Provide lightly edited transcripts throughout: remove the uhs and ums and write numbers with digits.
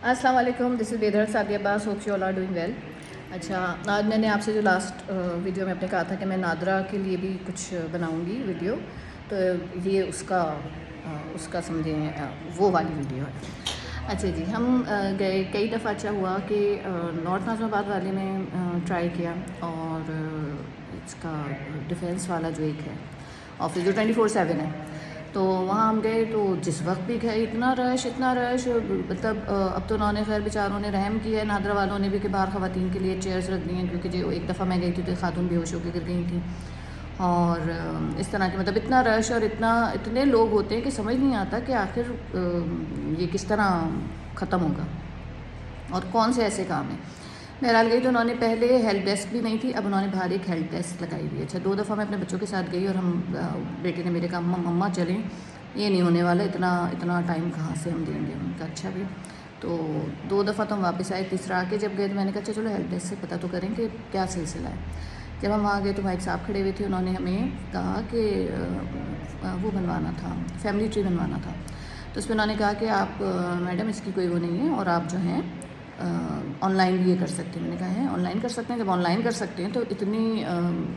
السلام علیکم، this is بیدر Sadia Abbas, hope you all are doing well. اچھا، آج میں نے آپ سے جو لاسٹ ویڈیو میں آپ نے کہا تھا کہ میں نادرا کے لیے بھی کچھ بناؤں گی ویڈیو، تو یہ اس کا سمجھیں وہ والی ویڈیو ہے. اچھا جی، ہم گئے کئی دفعہ. اچھا ہوا کہ نارتھ ناظم آباد والے میں ٹرائی کیا، اور اس کا ڈیفینس والا جو ایک ہے آفس جو 24/7 ہے، تو وہاں ہم گئے تو جس وقت بھی گئے اتنا رش مطلب اب تو انہوں نے خیر بیچاروں نے رحم کیا ہے نادرا والوں نے بھی کہ باہر خواتین کے لیے چیئرز رکھ دی ہیں، کیونکہ جو ایک دفعہ میں گئی تھی تو خاتون بے ہوش ہو کے گر گئی تھیں. اور اس طرح کے مطلب اتنا رش اور اتنے لوگ ہوتے ہیں کہ سمجھ نہیں آتا کہ آخر یہ کس طرح ختم ہوگا اور کون سے ایسے کام ہیں. بہرحال گئی تو انہوں نے پہلے ہیلپ ڈیسک بھی نہیں تھی، اب انہوں نے باہر ایک ہیلپ ڈیسک لگائی ہوئی ہے. اچھا، 2 دفعہ میں اپنے بچوں کے ساتھ گئی اور ہم بیٹے نے میرے کہا مما چلیں، یہ نہیں ہونے والا، اتنا ٹائم کہاں سے ہم دیں گے. ان کا اچھا بھی. تو 2 دفعہ تو ہم واپس آئے، تیسرا آ کے جب گئے تو میں نے کہا اچھا چلو ہیلپ ڈیسک سے پتہ تو کریں کہ کیا سلسلہ ہے. جب ہم وہاں گئے تو وہاں ایک صاحب کھڑے ہوئے تھے، انہوں نے ہمیں کہا کہ وہ بنوانا تھا، فیملی ٹری بنوانا تھا. تو اس پہ انہوں نے کہا کہ آپ میڈم اس کی کوئی وہ نہیں ہے، اور آپ جو ہیں آن لائن بھی یہ کر سکتے ہیں. میں نے کہا ہے آن لائن کر سکتے ہیں؟ جب آن لائن کر سکتے ہیں تو اتنی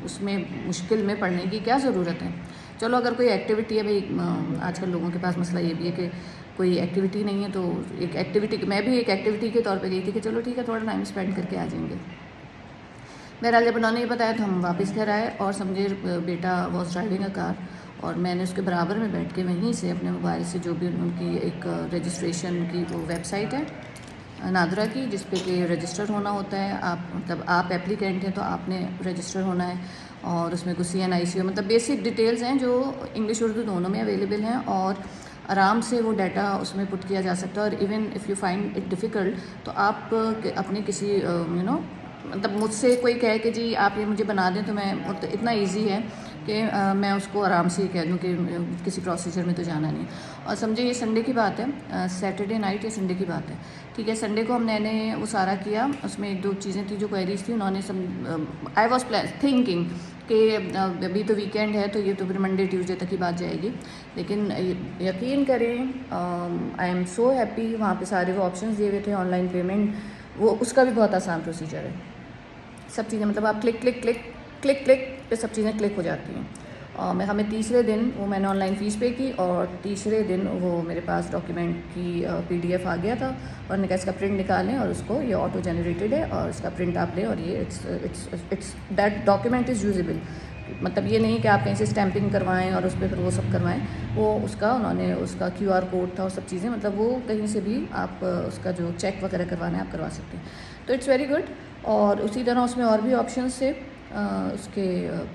اس میں مشکل میں پڑھنے کی کیا ضرورت ہے. چلو اگر کوئی ایکٹیویٹی ہے، بھائی آج کل لوگوں کے پاس مسئلہ یہ بھی ہے کہ کوئی ایکٹیویٹی نہیں ہے، تو ایک ایکٹیویٹی میں بھی ایک ایکٹیویٹی کے طور پہ گئی تھی کہ چلو ٹھیک ہے تھوڑا ٹائم اسپینڈ کر کے آ جائیں گے. بہرحال جب انہوں نے یہ بتایا تو ہم واپس گھر آئے، اور سمجھے بیٹا واز ڈرائیونگ اے کار، اور میں نے اس کے برابر میں بیٹھ کے وہیں سے اپنے موبائل سے جو بھی ان کی ایک رجسٹریشن کی وہ ویب سائٹ ہے نادرا کی، جس پہ کہ رجسٹر ہونا ہوتا ہے. آپ اپلیکینٹ ہیں تو آپ نے رجسٹر ہونا ہے، اور اس میں کچھ CNIC مطلب بیسک ڈیٹیلز ہیں جو انگلش اردو دونوں میں اویلیبل ہیں، اور آرام سے وہ ڈیٹا اس میں پٹ کیا جا سکتا ہے. اور even if you find it difficult تو آپ اپنے کسی مطلب مجھ سے کوئی کہے کہ جی آپ یہ مجھے بنا دیں، تو میں اتنا ایزی ہے کہ میں اس کو آرام سے ہی کہہ دوں کہ کسی پروسیجر میں تو جانا نہیں. اور سمجھے یہ سنڈے کی بات ہے، سیٹرڈے نائٹ یا سنڈے کی بات ہے، ٹھیک ہے. سنڈے کو ہم نے وہ سارا کیا. اس میں 1-2 چیزیں تھیں جو کوئریز تھیں. انہوں نے آئی واز تھنکنگ کہ ابھی تو ویکینڈ ہے تو یہ تو پھر منڈے ٹیوزڈے تک ہی بات جائے گی، لیکن یقین کریں آئی ایم سو ہیپی. وہاں پہ سارے وہ آپشنز دیے ہوئے تھے، آن لائن پیمنٹ، وہ اس کا بھی بہت آسان پروسیجر ہے. سب چیزیں مطلب آپ click click click click click پہ سب چیزیں کلک ہو جاتی ہیں. اور ہمیں تیسرے دن وہ میں نے آن لائن فیس پے کی، اور تیسرے دن وہ میرے پاس ڈاکیومنٹ کی PDF آ گیا تھا، اور نے کہا اس کا پرنٹ نکالیں، اور اس کو یہ آٹو جنریٹڈ ہے اور اس کا پرنٹ آپ لیں، اور یہ it's that document is usable. مطلب یہ نہیں کہ آپ کہیں سے اسٹیمپنگ کروائیں اور اس پہ پھر وہ سب کروائیں. وہ اس کا انہوں نے اس کا QR کوڈ تھا اور سب چیزیں، مطلب وہ کہیں سے بھی آپ اس کا جو چیک وغیرہ کروانا ہے آپ کروا سکتے ہیں. تو اٹس ویری گڈ. اور اسی طرح اس میں اور بھی آپشنس تھے، اس کے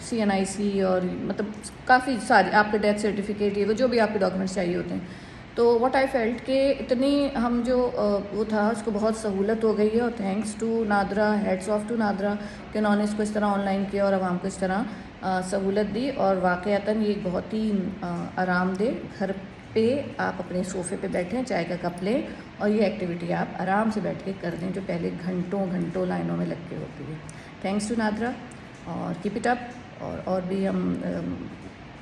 CNIC اور مطلب کافی ساری آپ کے ڈیتھ سرٹیفکیٹ، یہ وہ جو بھی آپ کے ڈاکیومنٹس چاہیے ہوتے ہیں. تو واٹ آئی فیلٹ کہ اتنی ہم جو وہ تھا اس کو بہت سہولت ہو گئی ہے، اور thanks to NADRA, hats off to NADRA کہ انہوں نے اس کو اس طرح آن لائن کیا اور عوام کو اس طرح سہولت دی. اور واقعتاً یہ ایک بہت ہی آرام دہ، گھر پہ آپ اپنے صوفے پہ بیٹھیں، چائے کا کپ لیں، اور یہ ایکٹیویٹی آپ آرام سے بیٹھ کے کر دیں جو پہلے گھنٹوں لائنوں میں لگ کے ہوتی ہے. تھینکس ٹو نادرا، اور کیپ اٹ اپ. اور بھی ہم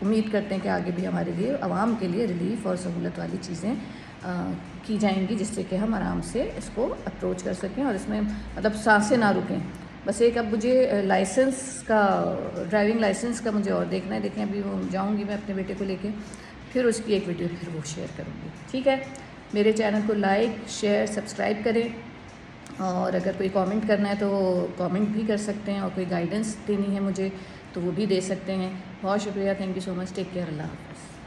امید کرتے ہیں کہ آگے بھی ہمارے لیے عوام کے لیے ریلیف اور سہولت والی چیزیں کی جائیں گی، جس سے کہ ہم آرام سے اس کو اپروچ کر سکیں اور اس میں مطلب سانسیں نہ رکیں. بس ایک اب مجھے لائسنس کا، ڈرائیونگ لائسنس کا مجھے اور دیکھنا ہے. دیکھیں ابھی وہ جاؤں گی میں اپنے بیٹے کو لے کے، پھر اس کی ایک ویڈیو پھر وہ شیئر کروں گی. ٹھیک ہے، میرے چینل کو لائک شیئر سبسکرائب کریں، اور اگر کوئی کامنٹ کرنا ہے تو کامنٹ بھی کر سکتے ہیں، اور کوئی گائیڈنس دینی ہے مجھے تو وہ بھی دے سکتے ہیں. بہت شکریہ، thank you so much, take care, اللہ حافظ.